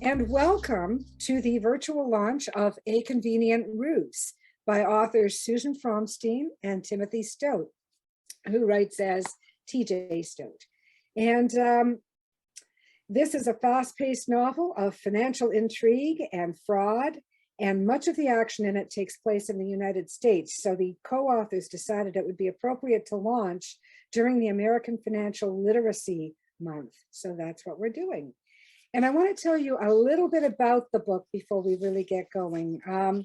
and welcome to the virtual launch of A Convenient Ruse by authors Suzen Fromstein and Stoate, who writes as TJ Stoate. And this is a fast-paced novel of financial intrigue and fraud, and much of the action in it takes place in the United States. So the co-authors decided it would be appropriate to launch during the American Financial Literacy Month. So that's what we're doing. And I want to tell you a little bit about the book before we really get going. I'll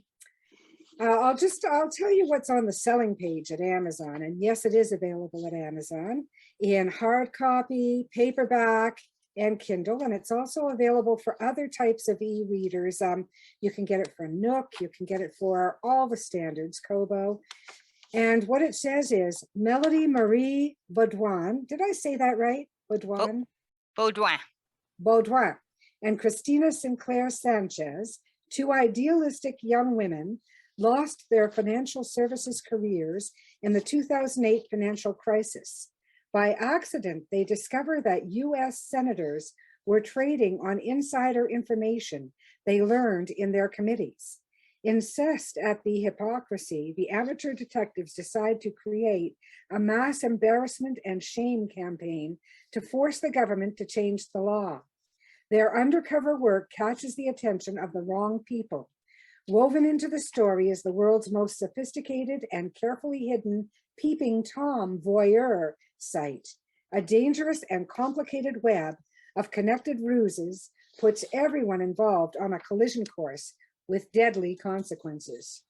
tell you what's on the selling page at Amazon. And yes, it is available at Amazon in hard copy, paperback, and Kindle. And it's also available for other types of e-readers. You can get it for Nook, you can get it for all the standards, Kobo. And what it says is Melody Marie Baudouin. Did I say that right? Baudouin? Baudouin. Baudouin and Christina Sinclair Sanchez, two idealistic young women, lost their financial services careers in the 2008 financial crisis. By accident, they discover that US senators were trading on insider information they learned in their committees. Incensed at the hypocrisy, the amateur detectives decide to create a mass embarrassment and shame campaign to force the government to change the law. Their undercover work catches the attention of the wrong people. Woven into the story is the world's most sophisticated and carefully hidden peeping Tom voyeur site. A dangerous and complicated web of connected ruses puts everyone involved on a collision course with deadly consequences.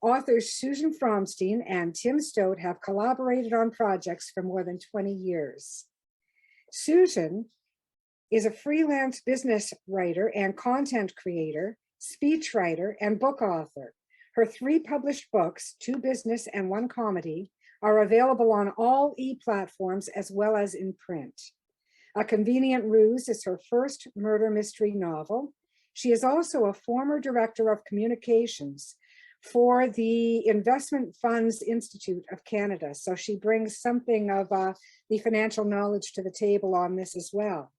Authors Suzen Fromstein and Stoate have collaborated on projects for more than 20 years. Suzen is a freelance business writer and content creator, speechwriter, and book author. Her 3 published books, 2 business and 1 comedy, are available on all e-platforms as well as in print. A Convenient Ruse is her first murder mystery novel. She is also a former director of communications for the Investment Funds Institute of Canada. So she brings something of the financial knowledge to the table on this as well.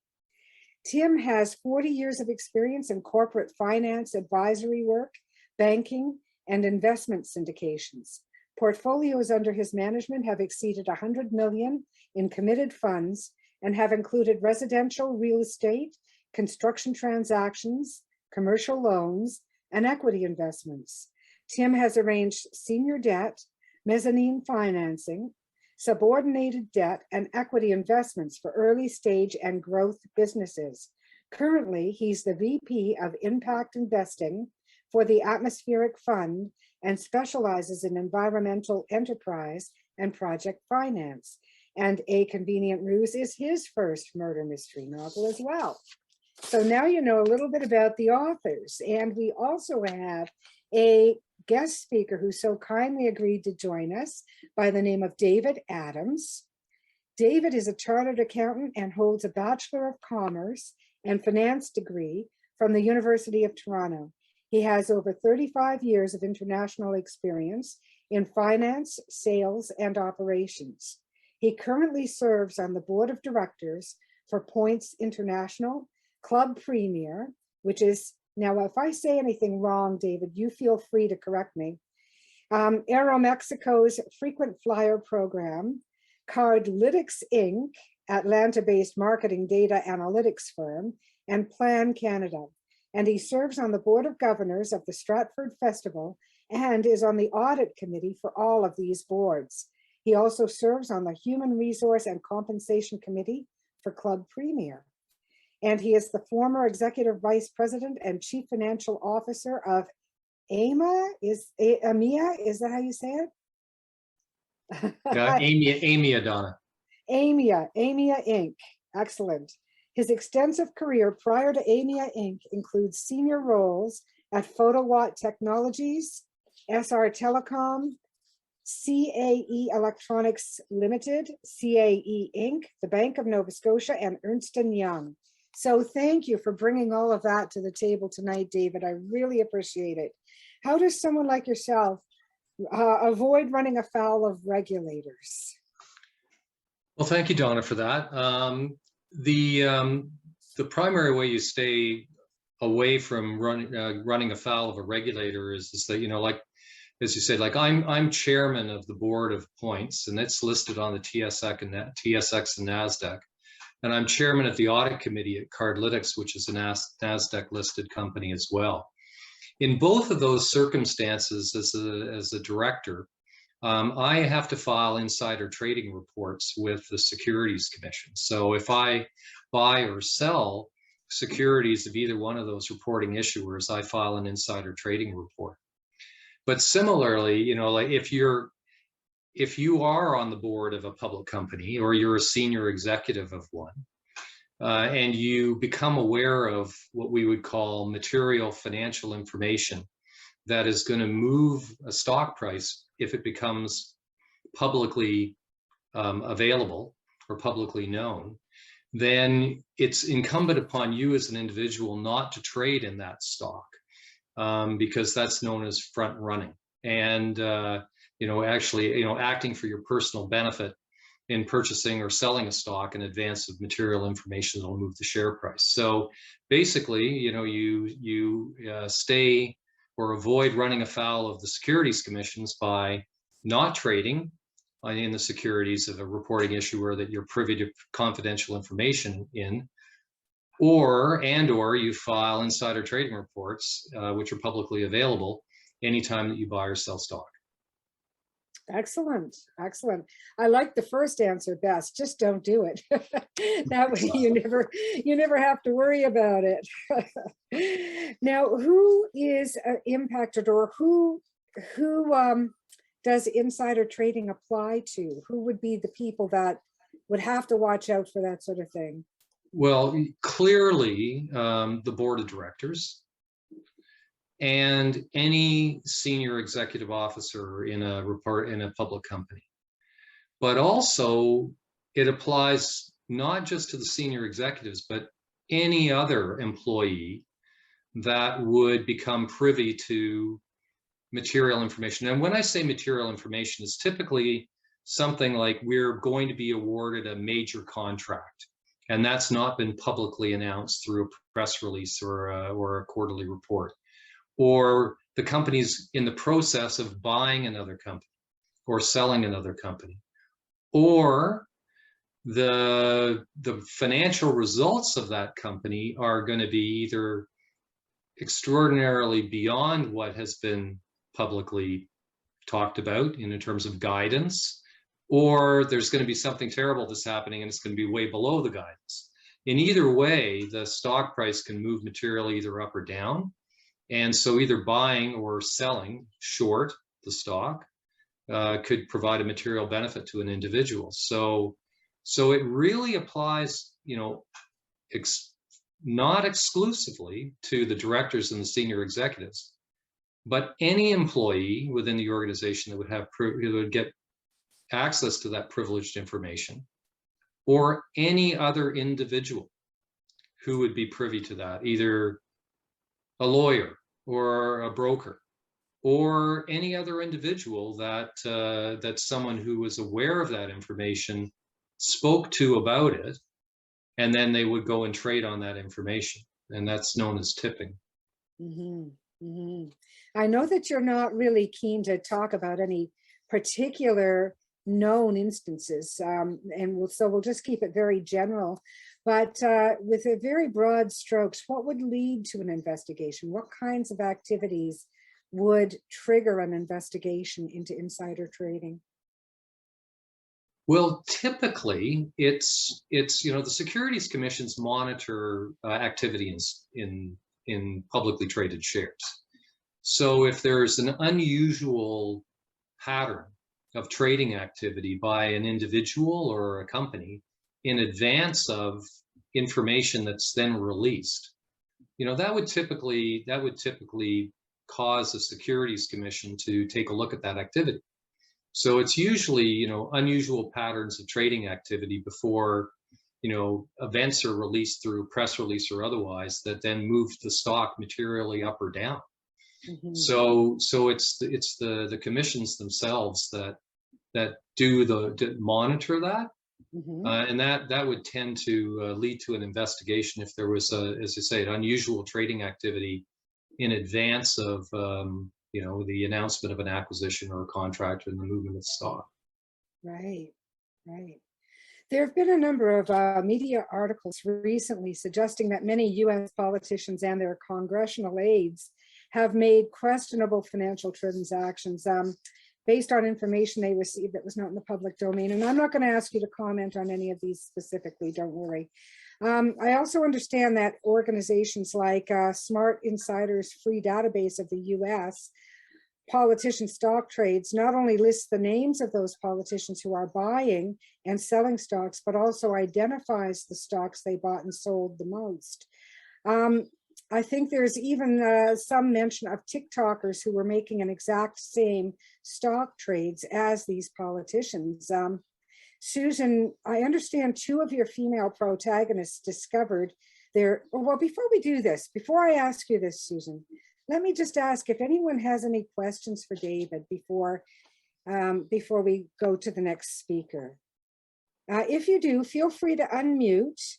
Tim has 40 years of experience in corporate finance, advisory work, banking, and investment syndications. Portfolios under his management have exceeded 100 million in committed funds and have included residential real estate, construction transactions, commercial loans, and equity investments. Tim has arranged senior debt, mezzanine financing, subordinated debt, and equity investments for early stage and growth businesses. Currently, he's the VP of Impact Investing for the Atmospheric Fund and specializes in environmental enterprise and project finance. And A Convenient Ruse is his first murder mystery novel as well. So now you know a little bit about the authors. And we also have a guest speaker who so kindly agreed to join us by the name of David Adams. David is a chartered accountant and holds a Bachelor of Commerce and Finance degree from the University of Toronto. He has over 35 years of international experience in finance, sales, and operations. He currently serves on the board of directors for Points International, Club Premier, which is, now if I say anything wrong, David, you feel free to correct me, Aeromexico's frequent flyer program, Cardlytics Inc., Atlanta-based marketing data analytics firm, and Plan Canada. And he serves on the board of governors of the Stratford Festival and is on the audit committee for all of these boards. He also serves on the Human Resource and Compensation Committee for Club Premier. And he is the former executive vice president and chief financial officer of AMA, AMIA, is that how you say it? AMIA, Donna. AMIA Inc. Excellent. His extensive career prior to AMIA Inc. includes senior roles at Photowatt Technologies, SR Telecom, CAE Electronics Limited, CAE Inc., the Bank of Nova Scotia, and Ernst & Young. So thank you for bringing all of that to the table tonight, David. I really appreciate it. How does someone like yourself avoid running afoul of regulators? Well, thank you, Donna, for that. The primary way you stay away from running afoul of a regulator is that, you know, like, as you said, like I'm chairman of the board of points, and it's listed on the TSX and NASDAQ. And I'm chairman of the audit committee at Cardlytics, which is a NASDAQ listed company as well. In both of those circumstances, as a director, I have to file insider trading reports with the Securities Commission. So if I buy or sell securities of either one of those reporting issuers, I file an insider trading report. But similarly, you know, like if you are on the board of a public company, or you're a senior executive of one, and you become aware of what we would call material financial information that is going to move a stock price if it becomes publicly available or publicly known, then it's incumbent upon you as an individual not to trade in that stock, because that's known as front running. And you know, actually, you know, acting for your personal benefit in purchasing or selling a stock in advance of material information that will move the share price. So basically, you know, you stay or avoid running afoul of the securities commissions by not trading in the securities of a reporting issuer that you're privy to confidential information in, or you file insider trading reports, which are publicly available anytime that you buy or sell stock. Excellent, excellent. I like the first answer best. Just don't do it. That way you never have to worry about it. Now, who is impacted, or who does insider trading apply to? Who would be the people that would have to watch out for that sort of thing? Well, clearly, the board of directors and any senior executive officer in a public company. But also, it applies not just to the senior executives, but any other employee that would become privy to material information. And when I say material information, it's typically something like we're going to be awarded a major contract, and that's not been publicly announced through a press release or a quarterly report. Or the company's in the process of buying another company or selling another company, or the financial results of that company are going to be either extraordinarily beyond what has been publicly talked about in terms of guidance, or there's going to be something terrible that's happening and it's going to be way below the guidance. In either way, the stock price can move materially either up or down. And so either buying or selling short the stock could provide a material benefit to an individual. So it really applies, you know, not exclusively to the directors and the senior executives, but any employee within the organization that would get access to that privileged information, or any other individual who would be privy to that, either a lawyer or a broker, or any other individual that someone who was aware of that information spoke to about it, and then they would go and trade on that information, and that's known as tipping. Mm-hmm. Mm-hmm. I know that you're not really keen to talk about any particular known instances, so we'll just keep it very general. But with a very broad strokes, what would lead to an investigation? What kinds of activities would trigger an investigation into insider trading? Well, typically, it's you know, the securities commissions monitor activity in publicly traded shares. So if there's an unusual pattern of trading activity by an individual or a company in advance of information that's then released, you know, that would typically cause the Securities Commission to take a look at that activity. So it's usually, you know, unusual patterns of trading activity before, you know, events are released through press release or otherwise that then move the stock materially up or down. Mm-hmm. So it's the commissions themselves that monitor that. And that would tend to lead to an investigation if there was, as you say, an unusual trading activity in advance of the announcement of an acquisition or a contract and the movement of stock. Right, right. There have been a number of media articles recently suggesting that many US politicians and their congressional aides have made questionable financial transactions based on information they received that was not in the public domain. And I'm not going to ask you to comment on any of these specifically, don't worry. I also understand that organizations like Smart Insider's free database of the US politician stock trades not only lists the names of those politicians who are buying and selling stocks, but also identifies the stocks they bought and sold the most. I think there's even some mention of TikTokers who were making an exact same stock trades as these politicians. Susan, I understand two of your female protagonists discovered their, well, before we do this, before I ask you this, Susan, let me just ask if anyone has any questions for David before we go to the next speaker. If you do, feel free to unmute,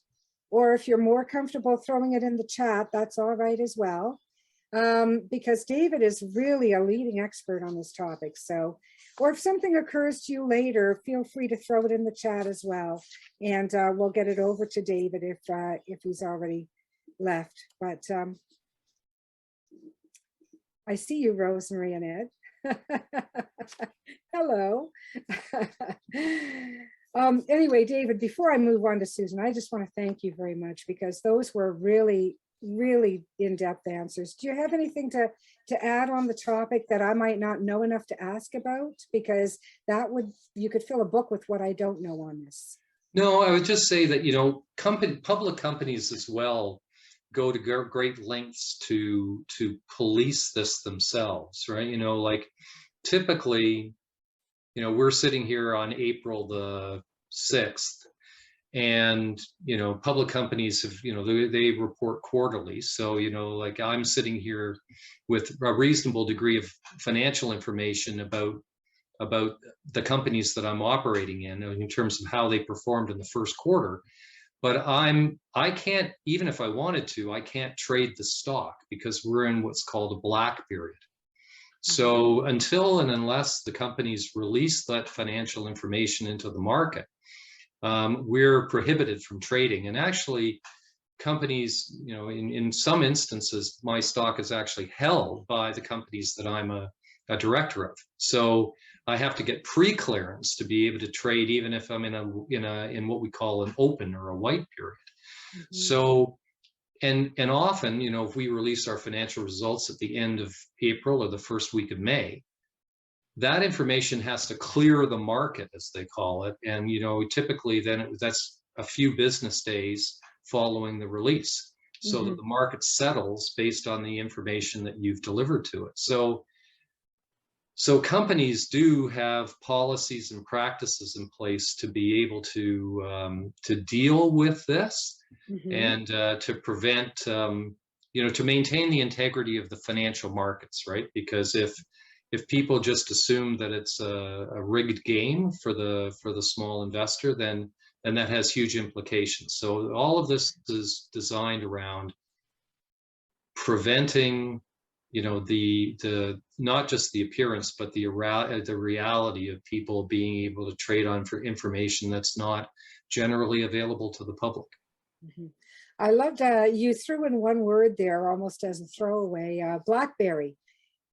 or if you're more comfortable throwing it in the chat, that's all right as well. Because David is really a leading expert on this topic. So, or if something occurs to you later, feel free to throw it in the chat as well. And we'll get it over to David if he's already left. But I see you, Rosemary and Ed. Hello. Anyway, David, before I move on to Susan, I just want to thank you very much because those were really, really in-depth answers. Do you have anything to add on the topic that I might not know enough to ask about? Because you could fill a book with what I don't know on this. No, I would just say that, public companies as well go to great lengths to police this themselves, right? Like typically, we're sitting here on April the 6th, and public companies have, they report quarterly. So like I'm sitting here with a reasonable degree of financial information about the companies that I'm operating in terms of how they performed in the first quarter. But I can't, even if I wanted to, I can't trade the stock because we're in what's called a black period. So until and unless the companies release that financial information into the market, we're prohibited from trading. And actually, companies, in some instances, my stock is actually held by the companies that I'm a director of. So I have to get pre-clearance to be able to trade, even if I'm in what we call an open or a white period. So, and often, if we release our financial results at the end of April or the first week of May, that information has to clear the market, as they call it. And, typically then that's a few business days following the release, so that the market settles based on the information that you've delivered to it. So companies do have policies and practices in place to be able to deal with this and to prevent, to maintain the integrity of the financial markets, right? Because if people just assume that it's a rigged game for the small investor, then that has huge implications. So all of this is designed around preventing, the not just the appearance, but the reality of people being able to trade on for information that's not generally available to the public. I loved you threw in one word there almost as a throwaway, BlackBerry.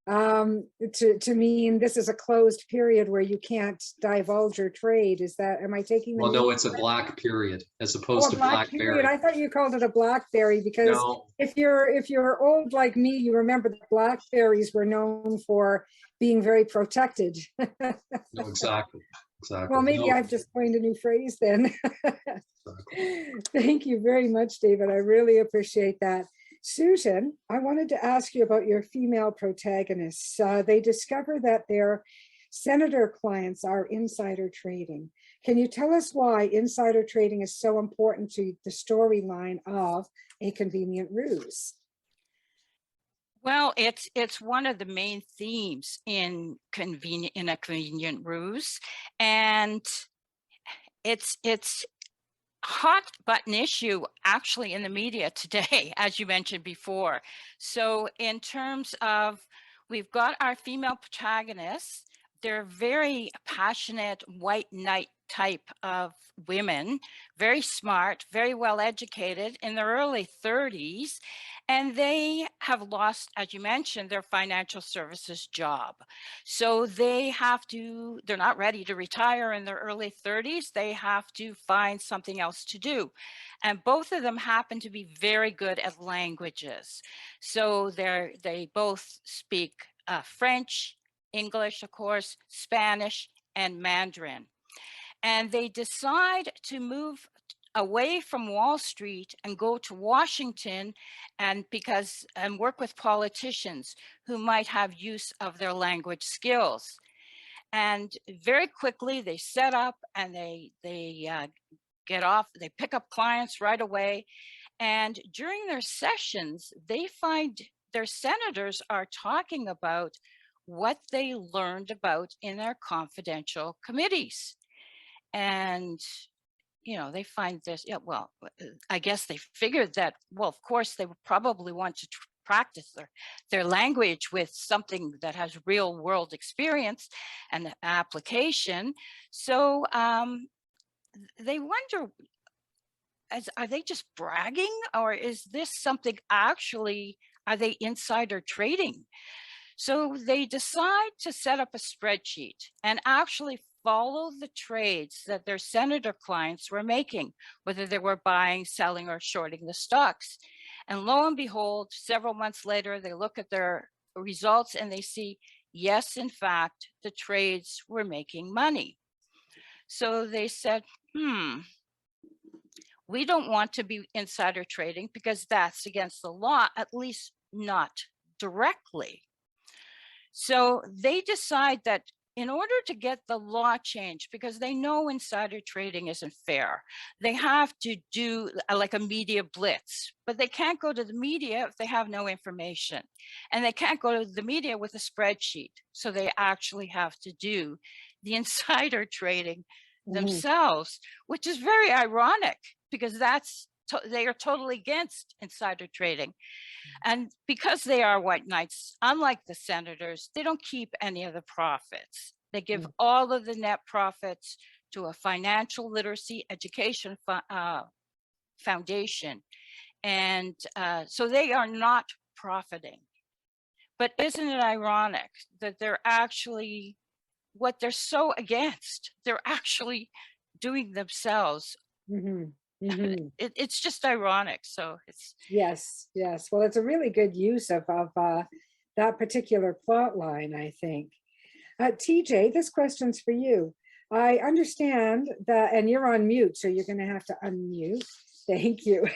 To mean this is a closed period where you can't divulge your trade. Is that, am I taking the Well, no, it's a black period as opposed to black period. I thought you called it a BlackBerry because if you're old like me, you remember that BlackBerries were known for being very protected. No, exactly. Well, maybe I've just coined a new phrase then. Thank you very much, David. I really appreciate that. Susan, I wanted to ask you about your female protagonists. They discover that their senator clients are insider trading. Can you tell us why insider trading is so important to the storyline of A Convenient Ruse? Well, it's one of the main themes in A Convenient Ruse, and it's hot button issue actually in the media today, as you mentioned before. So in terms of, we've got our female protagonists, they're very passionate white knight type of women, very smart, very well educated in their early 30s, and they have lost, as you mentioned, their financial services job. So they're not ready to retire in their early 30s. They have to find something else to do. And both of them happen to be very good at languages. So they both speak French, English, of course, Spanish, and Mandarin. And they decide to move away from Wall Street and go to Washington and work with politicians who might have use of their language skills. And very quickly they set up and they get off, they pick up clients right away. And during their sessions, they find their senators are talking about what they learned about in their confidential committees. And they find this, I guess they figured that, well, of course, they would probably want to practice their language with something that has real world experience and application. So they wonder, are they just bragging, or is this something actually, are they insider trading? So they decide to set up a spreadsheet and actually follow the trades that their senator clients were making, whether they were buying, selling, or shorting the stocks. And lo and behold, several months later, they look at their results and they see, yes, in fact, the trades were making money. So they said, we don't want to be insider trading because that's against the law, at least not directly. So they decide that in order to get the law changed, because they know insider trading isn't fair, they have to do like a media blitz, but they can't go to the media if they have no information. And they can't go to the media with a spreadsheet. So they actually have to do the insider trading themselves, which is very ironic because they are totally against insider trading. And because they are white knights, unlike the senators, they don't keep any of the profits. They give all of the net profits to a financial literacy education foundation. And so they are not profiting. But isn't it ironic that they're actually, what they're so against, they're actually doing themselves. It's just ironic. So it's yes. Well, it's a really good use of that particular plot line, I think. TJ, this question's for you. I understand that, and you're on mute, so you're going to have to unmute. Thank you.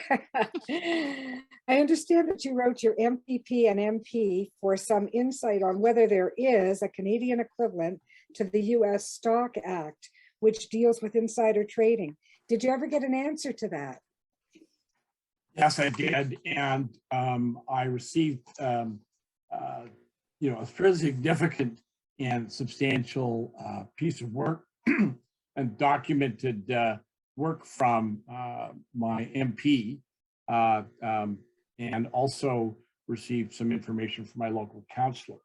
I understand that you wrote your MPP and MP for some insight on whether there is a Canadian equivalent to the US Stock Act, which deals with insider trading. Did you ever get an answer to that? Yes, I did. And I received, a fairly significant and substantial piece of work and documented work from my MP, and also received some information from my local councillor.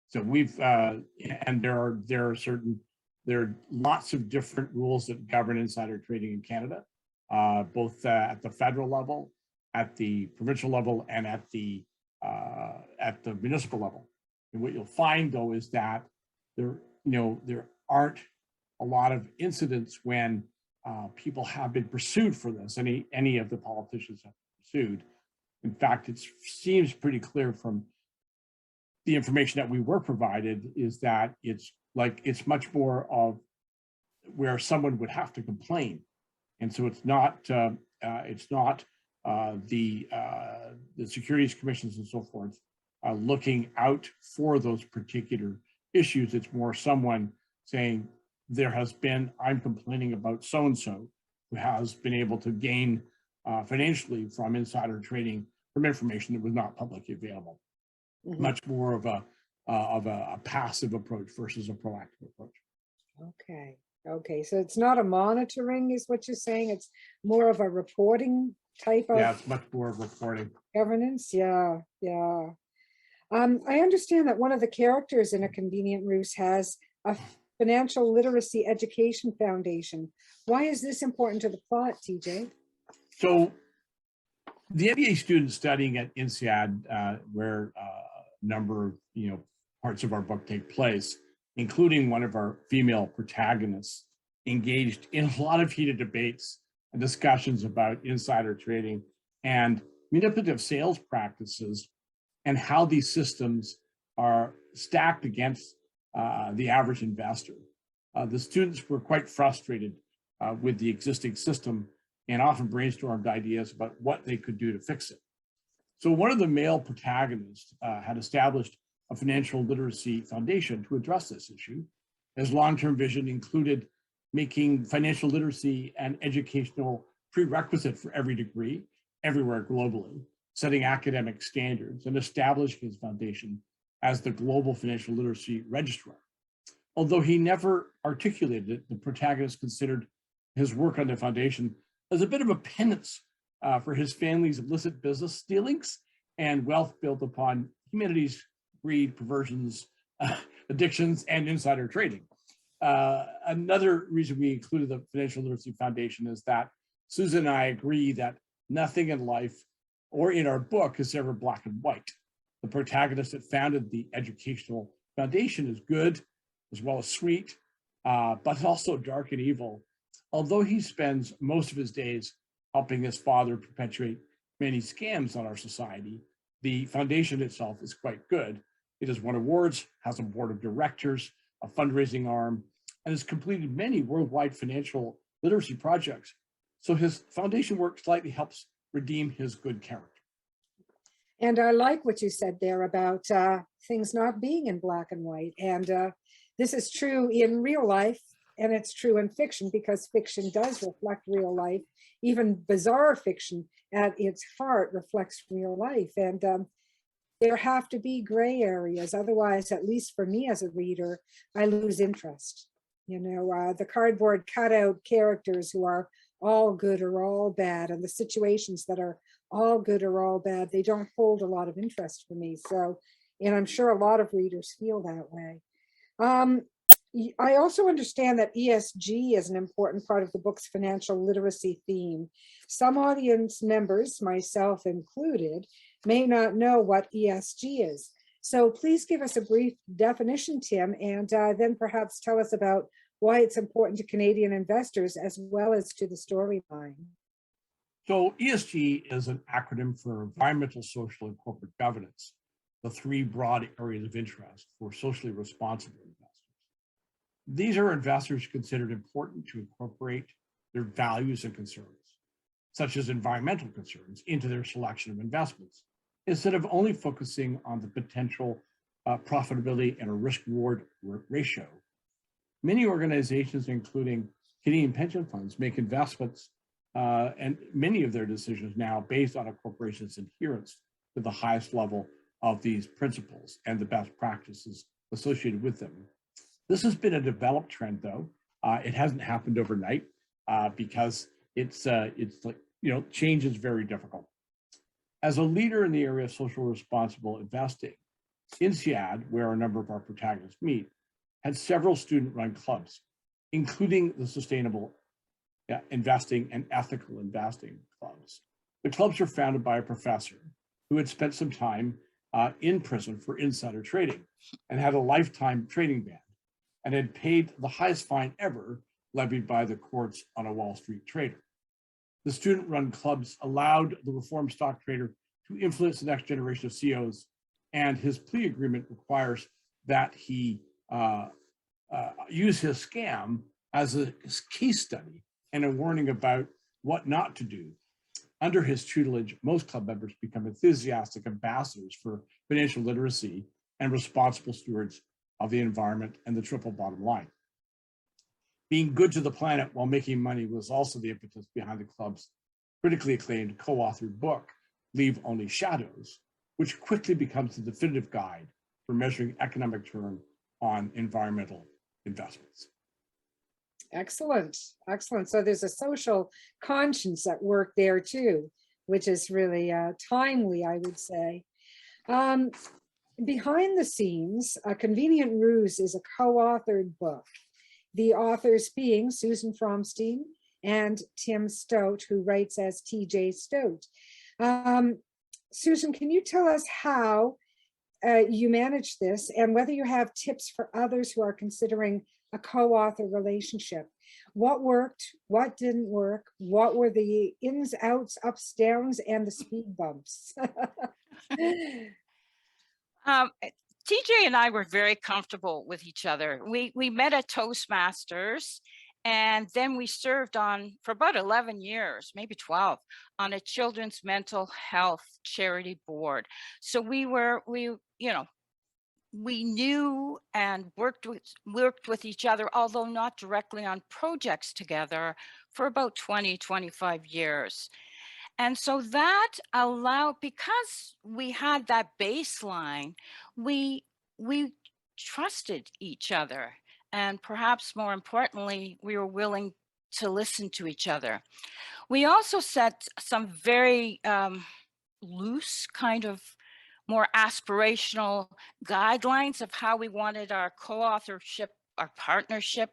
So we've, and there are lots of different rules that govern insider trading in Canada, both at the federal level, at the provincial level, and at the municipal level. And what you'll find, though, is that there aren't a lot of incidents when people have been pursued for this. Any of the politicians have pursued. In fact, it seems pretty clear from the information that we were provided is that it's much more of where someone would have to complain, and so it's not the securities commissions and so forth looking out for those particular issues. It's more someone saying, I'm complaining about so-and-so who has been able to gain financially from insider trading from information that was not publicly available. Much more of a passive approach versus a proactive approach. Okay, Okay, so it's not a monitoring is what you're saying. It's more of a reporting type Yeah, of it's much more reporting. governance. Yeah, yeah. I understand that one of the characters in A Convenient Ruse has a financial literacy education foundation. Why is this important to the plot, TJ? So the MBA students studying at INSEAD, where a number of parts of our book take place, including one of our female protagonists, engaged in a lot of heated debates and discussions about insider trading and manipulative sales practices and how these systems are stacked against the average investor. The students were quite frustrated with the existing system and often brainstormed ideas about what they could do to fix it. So one of the male protagonists had established a financial literacy foundation to address this issue. His long-term vision included making financial literacy an educational prerequisite for every degree, everywhere globally, setting academic standards, and establishing his foundation as the global financial literacy registrar. Although he never articulated it, the protagonist considered his work on the foundation as a bit of a penance for his family's illicit business dealings and wealth built upon humanity's greed, perversions, addictions, and insider trading. Another reason we included the Financial Literacy Foundation is that Susan and I agree that nothing in life or in our book is ever black and white. The protagonist that founded the Educational Foundation is good as well as sweet, but also dark and evil. Although he spends most of his days helping his father perpetuate many scams on our society, the foundation itself is quite good. It has won awards, has a board of directors, a fundraising arm, and has completed many worldwide financial literacy projects. So his foundation work slightly helps redeem his good character. And I like what you said there about things not being in black and white. And this is true in real life, and it's true in fiction, because fiction does reflect real life. Even bizarre fiction at its heart reflects real life. And there have to be gray areas. Otherwise, at least for me as a reader, I lose interest. The cardboard cutout characters who are all good or all bad, and the situations that are all good or all bad, they don't hold a lot of interest for me. So, and I'm sure a lot of readers feel that way. I also understand that ESG is an important part of the book's financial literacy theme. Some audience members, myself included, may not know what ESG is. So please give us a brief definition, Tim, and then perhaps tell us about why it's important to Canadian investors as well as to the storyline. So ESG is an acronym for environmental, social, and corporate governance, the three broad areas of interest for socially responsible investors. These are investors considered important to incorporate their values and concerns, such as environmental concerns, into their selection of investments, instead of only focusing on the potential profitability and a risk-reward ratio. Many organizations, including Canadian pension funds, make investments and many of their decisions now based on a corporation's adherence to the highest level of these principles and the best practices associated with them. This has been a developed trend, though. It hasn't happened overnight because it's like, change is very difficult. As a leader in the area of social responsible investing, INSEAD, where a number of our protagonists meet, had several student-run clubs, including the Sustainable Investing and Ethical Investing clubs. The clubs were founded by a professor who had spent some time in prison for insider trading and had a lifetime trading ban, and had paid the highest fine ever levied by the courts on a Wall Street trader. The student-run clubs allowed the reformed stock trader to influence the next generation of CEOs, and his plea agreement requires that he use his scam as a case study and a warning about what not to do. Under his tutelage, most club members become enthusiastic ambassadors for financial literacy and responsible stewards of the environment and the triple bottom line. Being good to the planet while making money was also the impetus behind the club's critically acclaimed co-authored book, Leave Only Shadows, which quickly becomes the definitive guide for measuring economic return on environmental investments. Excellent, excellent. So there's a social conscience at work there too, which is really timely, I would say. Behind the scenes, A Convenient Ruse is a co-authored book. The authors being Suzen Fromstein and Tim Stoate, who writes as TJ Stoate. Susan, can you tell us how you manage this and whether you have tips for others who are considering a co-author relationship? What worked, what didn't work, what were the ins, outs, ups, downs, and the speed bumps? TJ and I were very comfortable with each other. We met at Toastmasters, and then we served on for about 11 years, maybe 12, on a children's mental health charity board. So we knew and worked with each other, although not directly on projects together, for about 20, 25 years. And so that allowed, because we had that baseline, we trusted each other. And perhaps more importantly, we were willing to listen to each other. We also set some very loose, kind of more aspirational guidelines of how we wanted our co-authorship, our partnership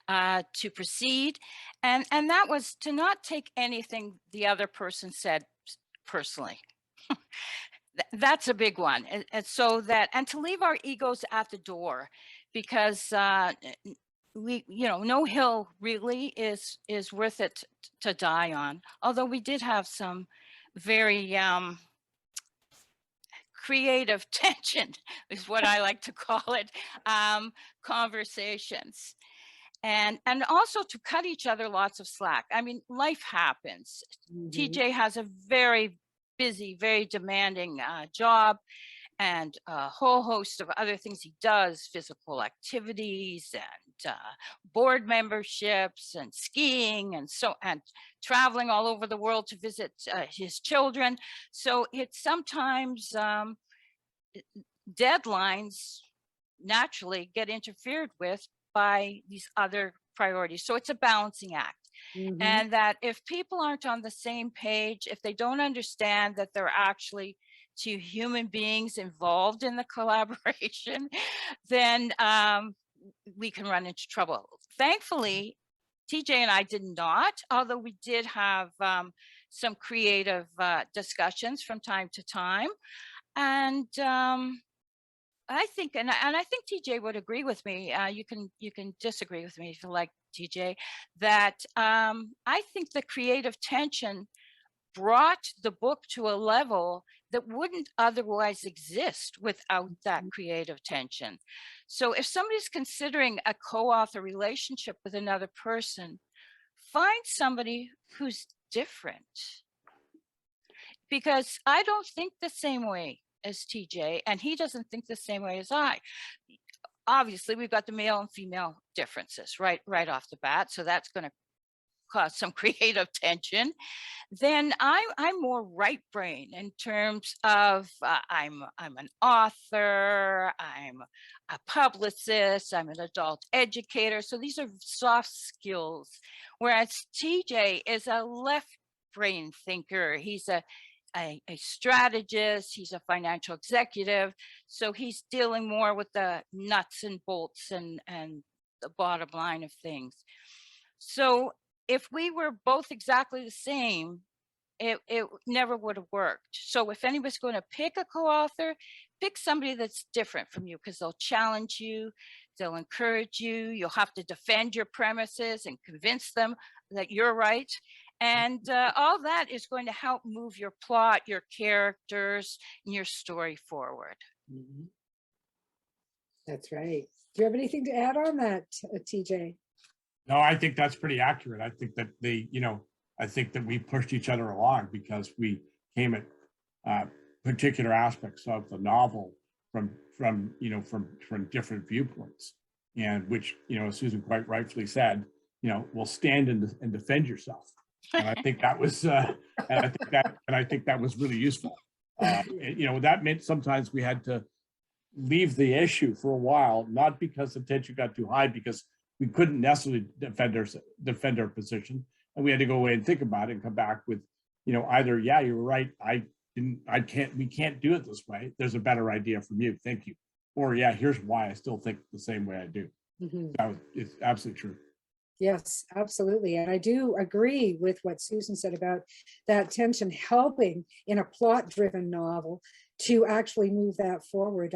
to proceed. And that was to not take anything the other person said personally. That's a big one. And so that, and to leave our egos at the door, because no hill really is worth it to die on. Although we did have some very creative tension, is what I like to call it, conversations. And also to cut each other lots of slack. I mean, life happens. TJ has a very busy, very demanding job, and a whole host of other things he does, physical activities and board memberships and skiing and traveling all over the world to visit his children. So it's sometimes deadlines naturally get interfered with by these other priorities. So it's a balancing act. And that if people aren't on the same page, if they don't understand that they're actually two human beings involved in the collaboration, then we can run into trouble. Thankfully, TJ and I did not, although we did have some creative discussions from time to time. And I think, and I think TJ would agree with me. You can disagree with me if you like, TJ. That I think the creative tension brought the book to a level that wouldn't otherwise exist without that creative tension. So if somebody's considering a co-author relationship with another person, find somebody who's different. Because I don't think the same way as TJ, and he doesn't think the same way as I. Obviously, we've got the male and female differences right off the bat, so that's going to cause some creative tension. Then I'm more right brain in terms of I'm an author, I'm a publicist, I'm an adult educator. So these are soft skills, whereas TJ is a left brain thinker. He's a strategist, he's a financial executive, so he's dealing more with the nuts and bolts and the bottom line of things. So if we were both exactly the same, it never would have worked. So if anybody's going to pick a co-author, pick somebody that's different from you, because they'll challenge you, they'll encourage you, you'll have to defend your premises and convince them that you're right. And all that is going to help move your plot, your characters, and your story forward. That's right. Do you have anything to add on that, TJ? No, I think that's pretty accurate. I think that I think that we pushed each other along because we came at particular aspects of the novel from different viewpoints, and which, as Susan quite rightfully said, will stand and defend yourself. And I think that was, I think that was really useful. That meant sometimes we had to leave the issue for a while, not because the tension got too high, because we couldn't necessarily defend our position, and we had to go away and think about it and come back with, either, yeah, you're right, we can't do it this way. There's a better idea from you. Thank you. Or yeah, here's why I still think the same way I do. It's absolutely true. Yes, absolutely. And I do agree with what Susan said about that tension helping in a plot-driven novel to actually move that forward.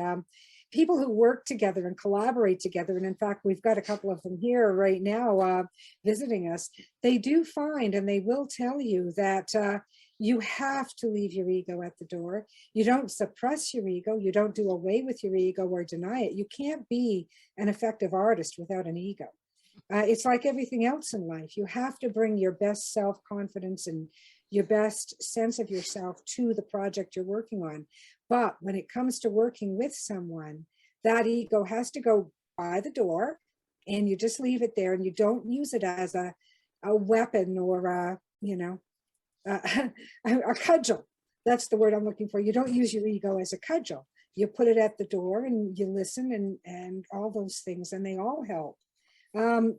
People who work together and collaborate together, and in fact, we've got a couple of them here right now visiting us, they do find, and they will tell you that you have to leave your ego at the door. You don't suppress your ego. You don't do away with your ego or deny it. You can't be an effective artist without an ego. It's like everything else in life. You have to bring your best self-confidence and your best sense of yourself to the project you're working on. But when it comes to working with someone, that ego has to go by the door, and you just leave it there, and you don't use it as a weapon or a cudgel. That's the word I'm looking for. You don't use your ego as a cudgel. You put it at the door and you listen and all those things, and they all help.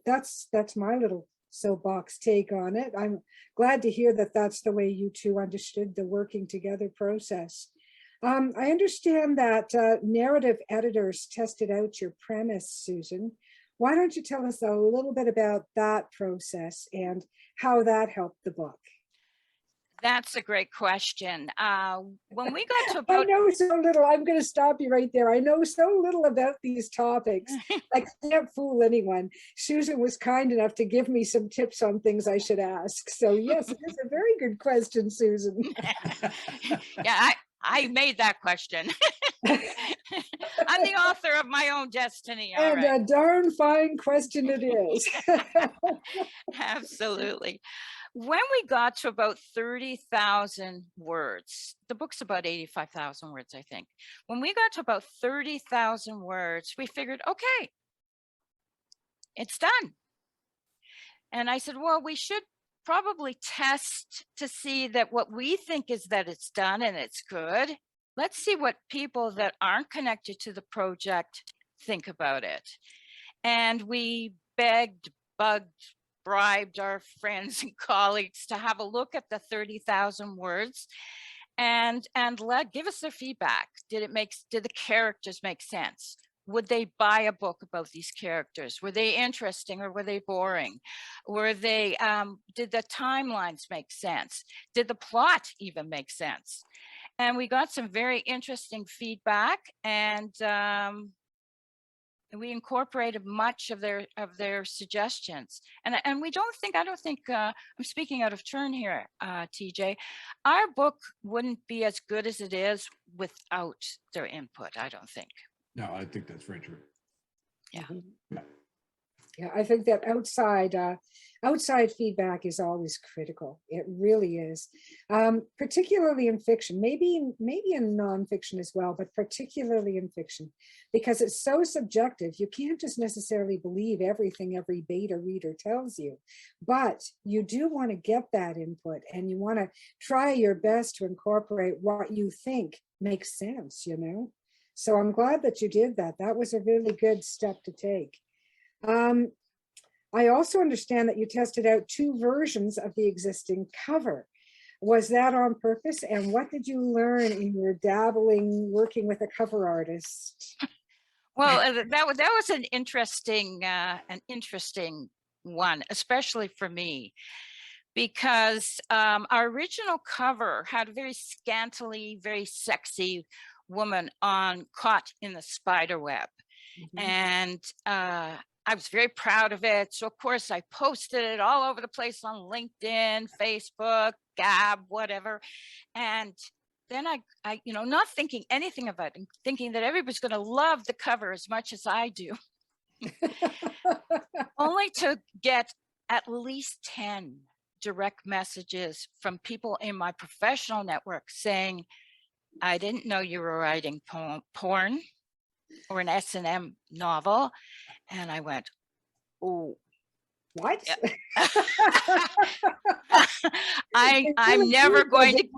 That's my little soapbox take on it. I'm glad to hear that that's the way you two understood the working together process. I understand that narrative editors tested out your premise, Susan. Why don't you tell us a little bit about that process and how that helped the book? That's a great question. When we got to I about know so little. I'm going to stop you right there. I know so little about these topics. I can't fool anyone. Susan was kind enough to give me some tips on things I should ask. So yes, it is a very good question, Susan. yeah, I made that question. I'm the author of my own destiny. All And right. a darn fine question it is. Absolutely. When we got to about 30,000 words, the book's about 85,000 words, I think. When we got to about 30,000 words, we figured, okay, it's done. And I said, well, we should probably test to see that what we think is that it's done and it's good. Let's see what people that aren't connected to the project think about it. And we begged, bugged, bribed our friends and colleagues to have a look at the 30,000 words and give us their feedback. Did the characters make sense? Would they buy a book about these characters? Were they interesting or were they boring? Were they, did the timelines make sense? Did the plot even make sense? And we got some very interesting feedback, and we incorporated much of their suggestions. And I don't think I'm speaking out of turn here, TJ. Our book wouldn't be as good as it is without their input, I don't think. No, I think that's very true. Yeah. Yeah, I think that outside feedback is always critical. It really is, particularly in fiction, maybe in nonfiction as well, but particularly in fiction, because it's so subjective. You can't just necessarily believe everything every beta reader tells you, but you do want to get that input, and you want to try your best to incorporate what you think makes sense, So I'm glad that you did that. That was a really good step to take. I also understand that you tested out 2 versions of the existing cover. Was that on purpose? And what did you learn in your dabbling working with a cover artist? Well, that was an interesting one, especially for me, because our original cover had a very scantily, very sexy woman caught in the spider web. And I was very proud of it. So of course I posted it all over the place on LinkedIn, Facebook, Gab, whatever. And then I not thinking anything about it, thinking that everybody's going to love the cover as much as I do, only to get at least 10 direct messages from people in my professional network saying, I didn't know you were writing porn or an S&M novel. And I went, oh, What? I'm never going to.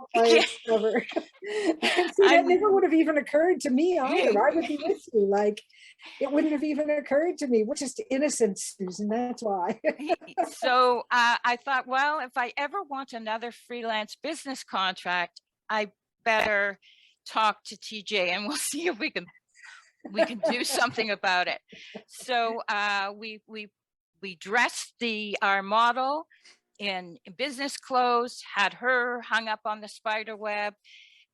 Cover. See, that never would have even occurred to me either. I would be with you. Like, it wouldn't have even occurred to me. We're just innocent, Susan. That's why. So I thought, well, if I ever want another freelance business contract, I better talk to TJ, and we'll see if we can do something about it. So we dressed our model in business clothes, had her hung up on the spider web,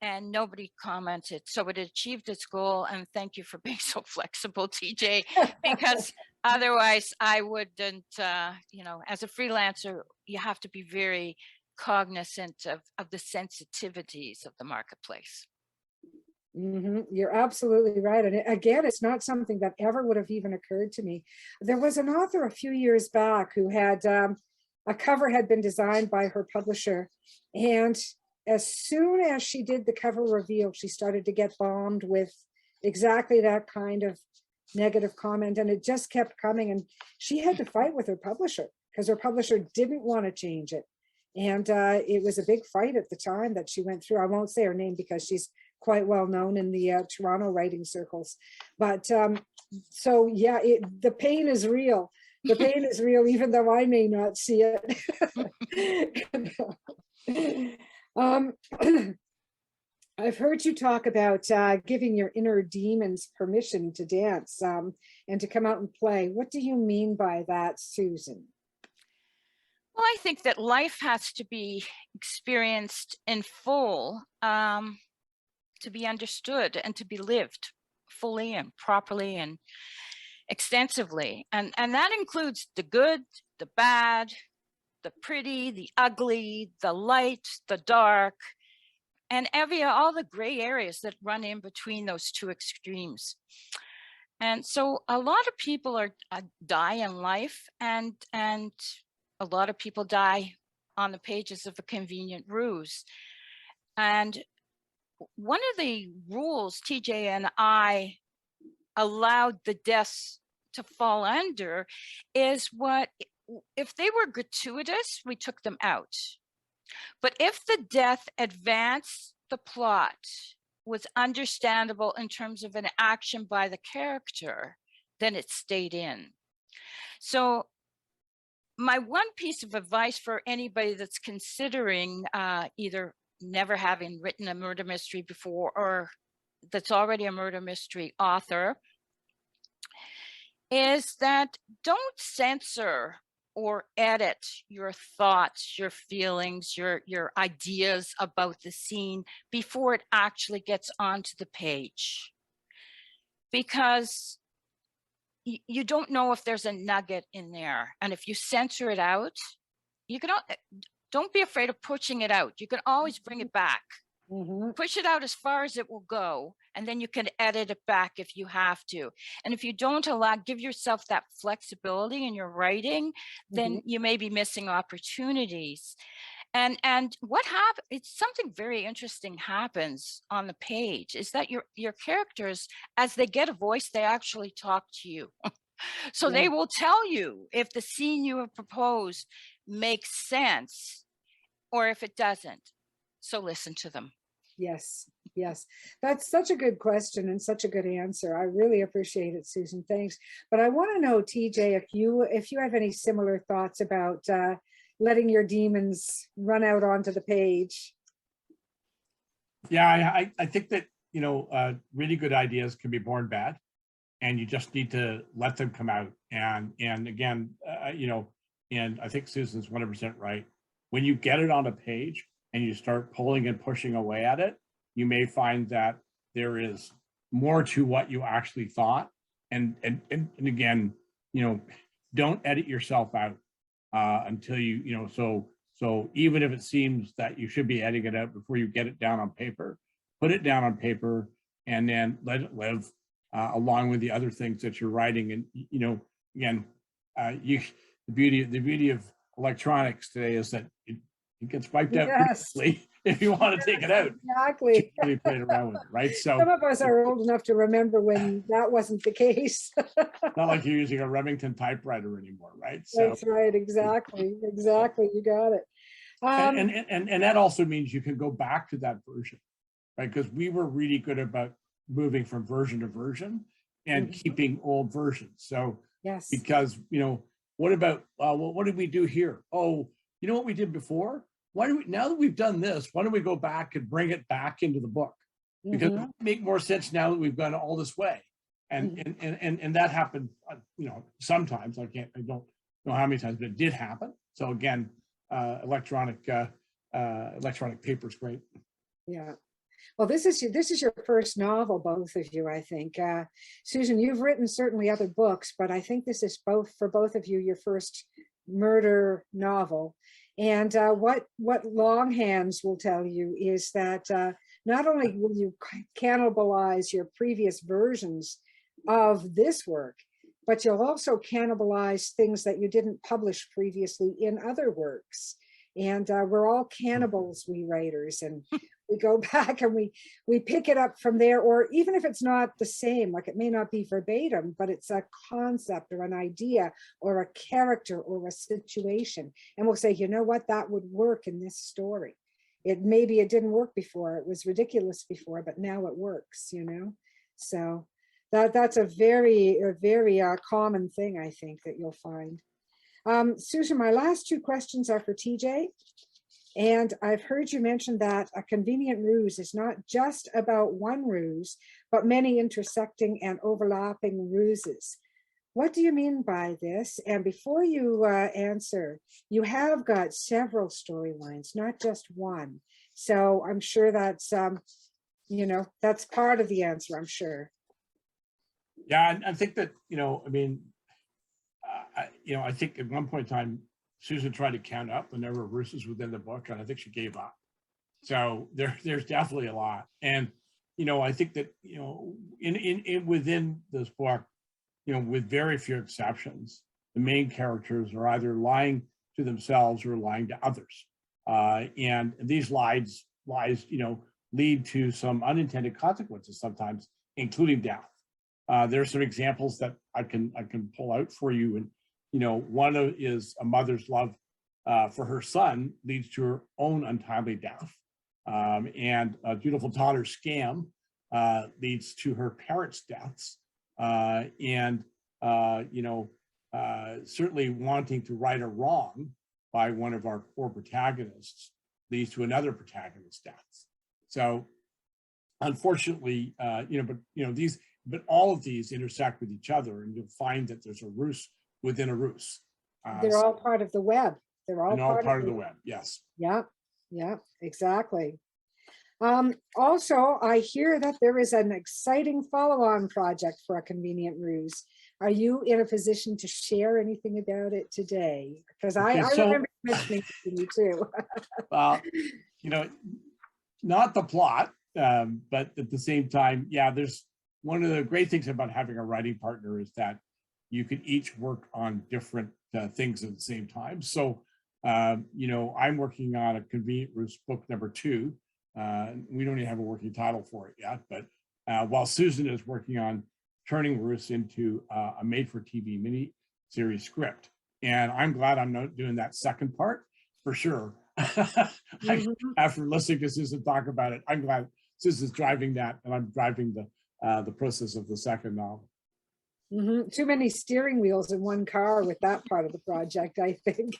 and nobody commented. So it achieved its goal. And thank you for being so flexible, TJ, because otherwise I wouldn't, as a freelancer, you have to be very cognizant of the sensitivities of the marketplace. You're absolutely right. And again, it's not something that ever would have even occurred to me. There was an author a few years back who had a cover had been designed by her publisher. And as soon as she did the cover reveal, she started to get bombed with exactly that kind of negative comment. And it just kept coming. And she had to fight with her publisher because her publisher didn't want to change it. And it was a big fight at the time that she went through. I won't say her name because she's quite well known in the Toronto writing circles. But so yeah, the pain is real. The pain is real, even though I may not see it. I've heard you talk about giving your inner demons permission to dance and to come out and play. What do you mean by that, Susan? Well, I think that life has to be experienced in full to be understood and to be lived fully and properly and extensively. And that includes the good, the bad, the pretty, the ugly, the light, the dark, and all the gray areas that run in between those two extremes. And so a lot of people die in life, and a lot of people die on the pages of A Convenient Ruse. And one of the rules TJ and I allowed the deaths to fall under is if they were gratuitous, we took them out. But if the death advanced the plot, was understandable in terms of an action by the character, then it stayed in. So my one piece of advice for anybody that's considering either never having written a murder mystery before or that's already a murder mystery author is that don't censor or edit your thoughts, your feelings, your ideas about the scene before it actually gets onto the page. Because you don't know if there's a nugget in there. And if you censor it out, don't be afraid of pushing it out. You can always bring it back. Push it out as far as it will go, and then you can edit it back if you have to. And if you don't give yourself that flexibility in your writing, then you may be missing opportunities. And what happens, it's something very interesting happens on the page, is that your characters, as they get a voice, they actually talk to you. So they will tell you if the scene you have proposed makes sense or if it doesn't. So listen to them. Yes. That's such a good question and such a good answer. I really appreciate it, Susan. Thanks. But I want to know, TJ, if you have any similar thoughts about letting your demons run out onto the page. Yeah, I think that, really good ideas can be born bad, and you just need to let them come out. And again, and I think Susan's 100% right. When you get it on a page and you start pulling and pushing away at it, you may find that there is more to what you actually thought. And again, don't edit yourself out until so even if it seems that you should be editing it out before you get it down on paper, put it down on paper and then let it live along with the other things that you're writing. And, again, the beauty of electronics today is that it gets wiped out pretty quickly. if you want to take it out, Exactly. really played around with it, right? So Some of us are old enough to remember when that wasn't the case. not like you're using a Remington typewriter anymore, right? So That's right, exactly, exactly, you got it. and that also means you can go back to that version, right? Because we were really good about moving from version to version and Mhm. keeping old versions. So Yes, because, what about, well, what did we do here? Oh, you know what we did before? Why do we, now that we've done this, why don't we go back and bring it back into the book? Because it Mhm. would make more sense now that we've gone all this way. And that happened, sometimes. I don't know how many times, but it did happen. So again, electronic paper is great. Yeah. Well, this is your first novel, both of you, I think. Susan, you've written certainly other books, but I think this is for both of you, your first murder novel. And what Longhands will tell you is that not only will you cannibalize your previous versions of this work, but you'll also cannibalize things that you didn't publish previously in other works. And we're all cannibals, we writers, and we go back and we pick it up from there, or even if it's not the same, like it may not be verbatim, but it's a concept or an idea or a character or a situation. And we'll say, you know what, that would work in this story. Maybe it didn't work before, it was ridiculous before, but now it works, So that's a very common thing, I think, that you'll find. Susan, my last two questions are for TJ. And I've heard you mention that a convenient ruse is not just about one ruse, but many intersecting and overlapping ruses. What do you mean by this? And before you answer, you have got several storylines, not just one. So I'm sure that's, that's part of the answer, I'm sure. Yeah, I think that, I think at one point in time, Susan tried to count up the number of ruses within the book, and I think she gave up. So there's definitely a lot. And, I think that, within this book, with very few exceptions, the main characters are either lying to themselves or lying to others. And these lies, lead to some unintended consequences sometimes, including death. There are some examples that I can pull out for you. And, one is a mother's love for her son leads to her own untimely death. And a beautiful daughter's scam leads to her parents' deaths. Certainly wanting to right a wrong by one of our core protagonists leads to another protagonist's deaths. So unfortunately, but all of these intersect with each other, and you'll find that there's a ruse within a ruse. They're all part of the web. They're all part of the web. Yes. Yeah, exactly. Also, I hear that there is an exciting follow-on project for A Convenient Ruse. Are you in a position to share anything about it today? Because I remember mentioning it to you too. Well, not the plot, but at the same time, there's one of the great things about having a writing partner is that you can each work on different things at the same time. So, I'm working on A Convenient Ruse book number 2. We don't even have a working title for it yet, but while Susan is working on turning Ruse into a made-for-TV mini-series script. And I'm glad I'm not doing that second part, for sure. After listening to Susan talk about it, I'm glad Susan's driving that, and I'm driving the process of the second novel. Too many steering wheels in one car with that part of the project, I think.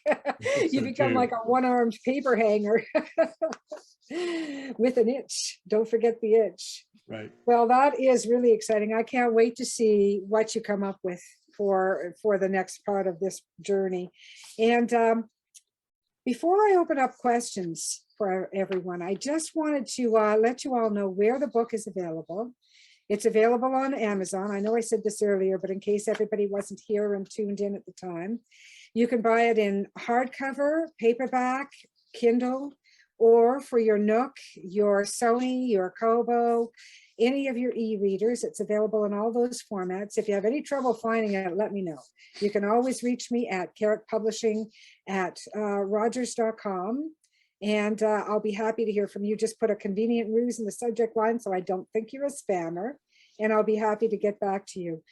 You become like a one-armed paper hanger with an itch. Don't forget the itch. Right. Well, that is really exciting. I can't wait to see what you come up with for the next part of this journey. And before I open up questions for everyone, I just wanted to let you all know where the book is available. It's available on Amazon. I know I said this earlier, but in case everybody wasn't here and tuned in at the time, you can buy it in hardcover, paperback, Kindle, or for your Nook, your Sony, your Kobo, any of your e-readers. It's available in all those formats. If you have any trouble finding it, let me know. You can always reach me at Carrick Publishing at rogers.com. And I'll be happy to hear from you. Just put a convenient ruse in the subject line so I don't think you're a spammer, and I'll be happy to get back to you.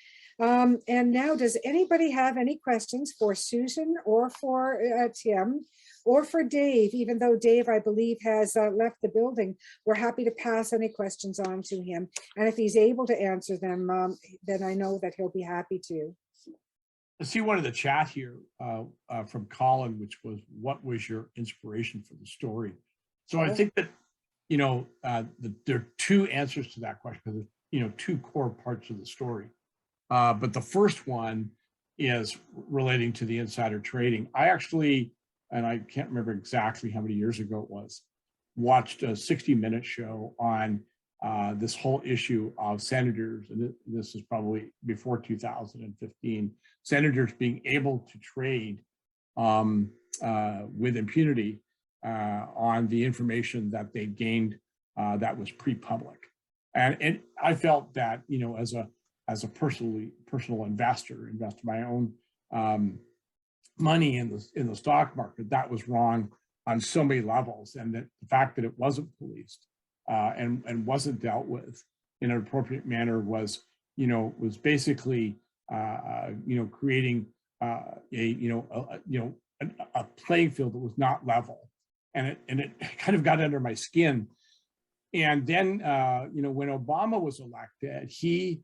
And now, does anybody have any questions for Susan or for Tim or for Dave? Even though Dave, I believe, has left the building, we're happy to pass any questions on to him. And if he's able to answer them, then I know that he'll be happy to. I see one in the chat here from Colin, which was, what was your inspiration for the story? So I think that, there are two answers to that question, because there's, two core parts of the story. But the first one is relating to the insider trading. I actually, and I can't remember exactly how many years ago it was, watched a 60-minute show on this whole issue of senators, and this is probably before 2015, senators being able to trade with impunity on the information that they gained that was pre-public. And I felt that, as a personal investor, invest my own money in the stock market, that was wrong on so many levels, and that the fact that it wasn't policed and wasn't dealt with in an appropriate manner was basically creating a playing field that was not level, and it kind of got under my skin. And then when Obama was elected, he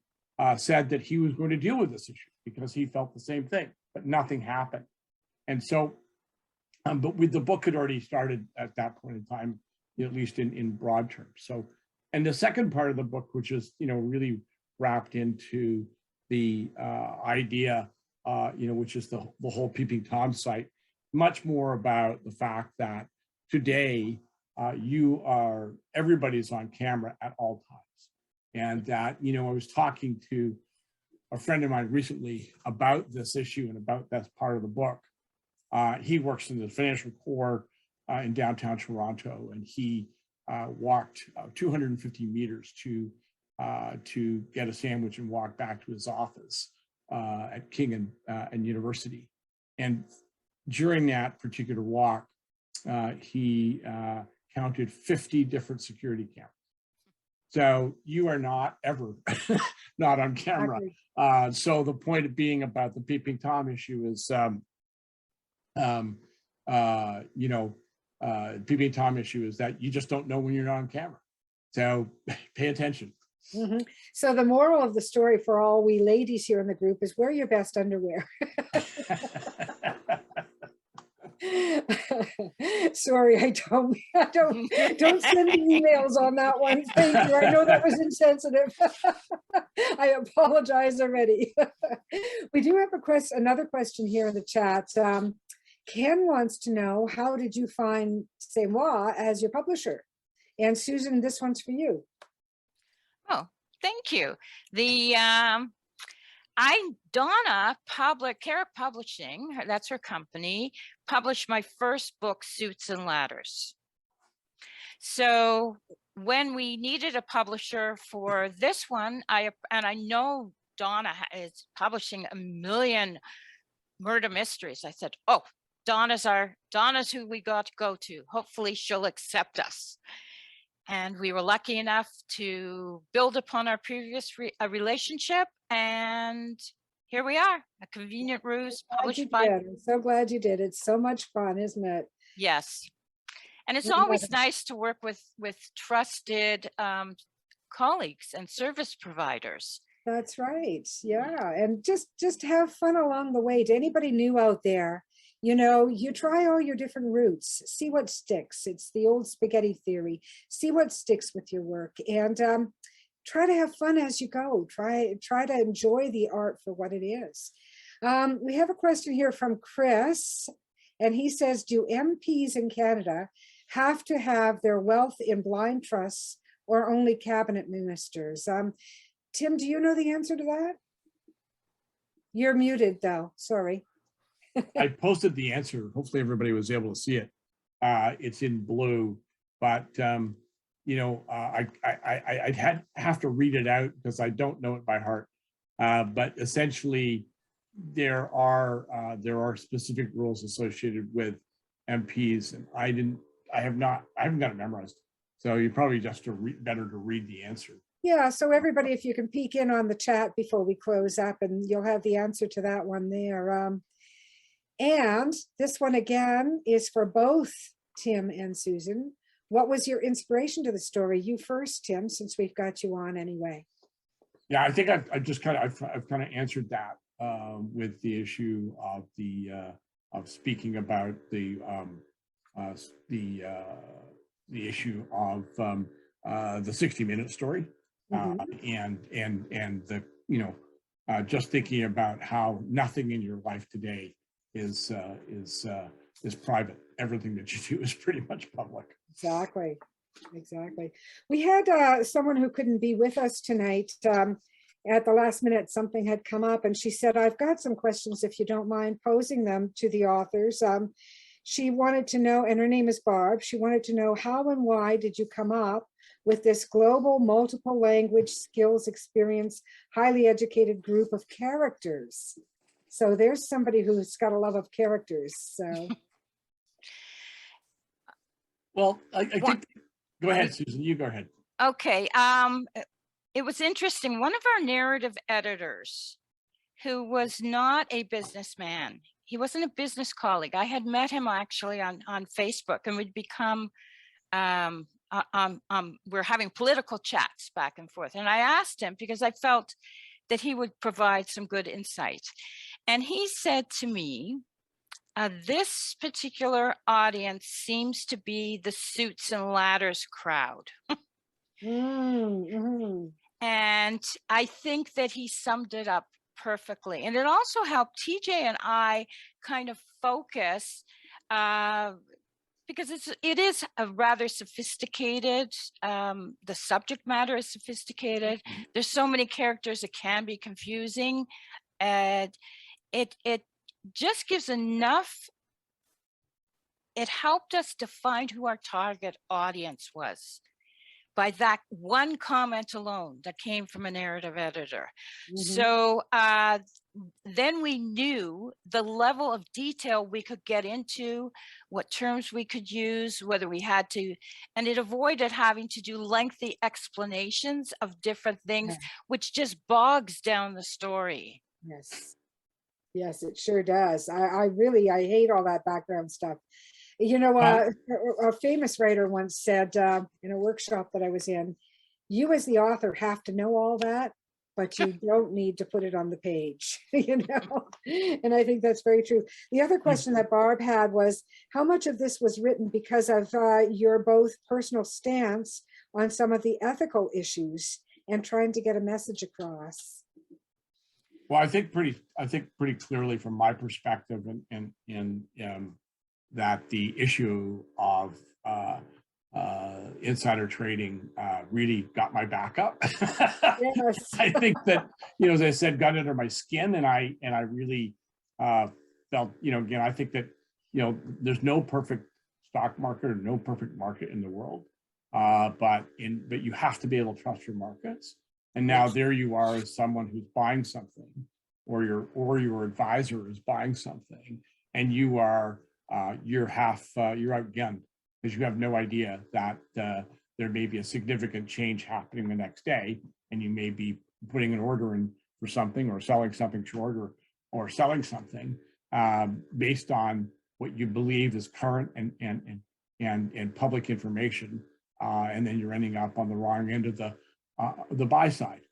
said that he was going to deal with this issue because he felt the same thing, but nothing happened. And so, but the book had already started at that point in time, at least in broad terms. So, and the second part of the book, which is, really wrapped into the idea, which is the whole Peeping Tom site, much more about the fact that today everybody's on camera at all times. And that, I was talking to a friend of mine recently about this issue and about that part of the book. He works in the financial core in downtown Toronto, and he walked 250 meters to get a sandwich and walk back to his office at King and University. And during that particular walk, he counted 50 different security cameras. So you are not ever not on camera. So the point of being about the Peeping Tom issue is, Peeping Tom issue is that you just don't know when you're not on camera. So pay attention. Mm-hmm. So the moral of the story for all we ladies here in the group is wear your best underwear. Sorry, I don't send me emails on that one. Thank you. I know that was insensitive. I apologize already. We do have another question here in the chat. Ken wants to know, how did you find C'est Moi as your publisher? And Susan, this one's for you. Oh, thank you. Donna, Carrick Publishing, that's her company, published my first book, Suits and Ladders. So when we needed a publisher for this one, I know Donna is publishing a million murder mysteries. I said, oh, Donna's who we got to go to. Hopefully she'll accept us. And we were lucky enough to build upon our previous relationship, and here we are, a Convenient Ruse published by. I'm so glad you did. It's so much fun, isn't it? Yes, and it's always nice to work with trusted colleagues and service providers. That's right. Yeah, and just have fun along the way. To anybody new out there, you try all your different routes, see what sticks. It's the old spaghetti theory. See what sticks with your work, and try to have fun as you go. Try to enjoy the art for what it is. We have a question here from Chris, and he says, do MPs in Canada have to have their wealth in blind trusts or only cabinet ministers? Tim, do you know the answer to that? You're muted though, sorry. I posted the answer. Hopefully everybody was able to see it. It's in blue, but I'd have to read it out because I don't know it by heart. But essentially, there are specific rules associated with MPs, and haven't got it memorized. So you probably just better to read the answer. Yeah, so everybody, if you can peek in on the chat before we close up, and you'll have the answer to that one there. And this one again is for both Tim and Susan. What was your inspiration to the story? You first, Tim, since we've got you on anyway. Yeah, I think I've just kind of answered that with the issue of of speaking about the issue of the 60-minute story, and the just thinking about how nothing in your life today is private. Everything that you do is pretty much public. Exactly. We had someone who couldn't be with us tonight. At the last minute, something had come up, and she said, I've got some questions if you don't mind posing them to the authors. She wanted to know, and her name is Barb, she wanted to know how and why did you come up with this global multiple language skills experience, highly educated group of characters? So there's somebody who's got a love of characters. So. Well, I think, go ahead, Susan, you go ahead. Okay. It was interesting. One of our narrative editors, who was not a businessman, he wasn't a business colleague. I had met him actually on Facebook, and we'd become, we're having political chats back and forth. And I asked him because I felt that he would provide some good insight. And he said to me, this particular audience seems to be the Suits and Ladders crowd. And I think that he summed it up perfectly. And it also helped TJ and I kind of focus, because it is a rather sophisticated, the subject matter is sophisticated. There's so many characters, it can be confusing. And it just gives enough, it helped us define who our target audience was by that one comment alone that came from a narrative editor. So then we knew the level of detail we could get into, what terms we could use, whether we had to, and it avoided having to do lengthy explanations of different things, which just bogs down the story. Yes, it sure does. I hate all that background stuff. You know, a famous writer once said in a workshop that I was in, you as the author have to know all that, but you don't need to put it on the page, you know? And I think that's very true. The other question that Barb had was, how much of this was written because of your both personal stance on some of the ethical issues and trying to get a message across? Well, I think pretty clearly from my perspective, and that the issue of insider trading really got my back up. Yes. I think that, as I said, got under my skin, and I really felt, again, I think that, there's no perfect stock market or no perfect market in the world, but you have to be able to trust your markets. And now there you are as someone who's buying something, or your advisor is buying something, and you are you're outgunned because you have no idea that there may be a significant change happening the next day, and you may be putting an order in for something, or selling something short, or selling something based on what you believe is current and public information, and then you're ending up on the wrong end of the buy side.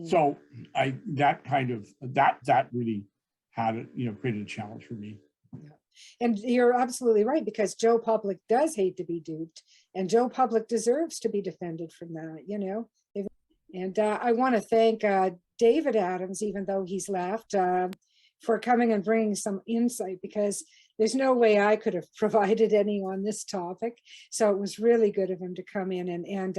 So that really had created a challenge for me. And you're absolutely right, because Joe Public does hate to be duped, and Joe Public deserves to be defended from that, And I want to thank David Adams, even though he's left, for coming and bringing some insight, because there's no way I could have provided any on this topic. So it was really good of him to come in and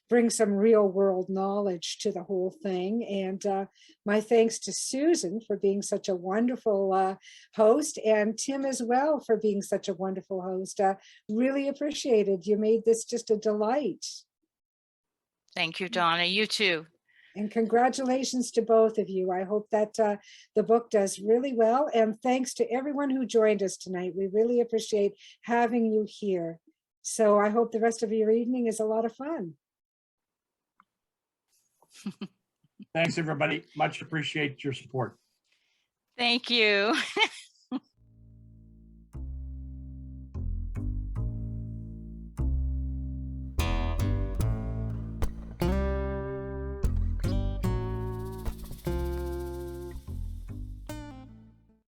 bring some real world knowledge to the whole thing. And my thanks to Susan for being such a wonderful host, and Tim as well for being such a wonderful host. Really appreciated. You made this just a delight. Thank you, Donna. You too. And congratulations to both of you. I hope that the book does really well. And thanks to everyone who joined us tonight. We really appreciate having you here. So I hope the rest of your evening is a lot of fun. Thanks, everybody. Much appreciate your support. Thank you.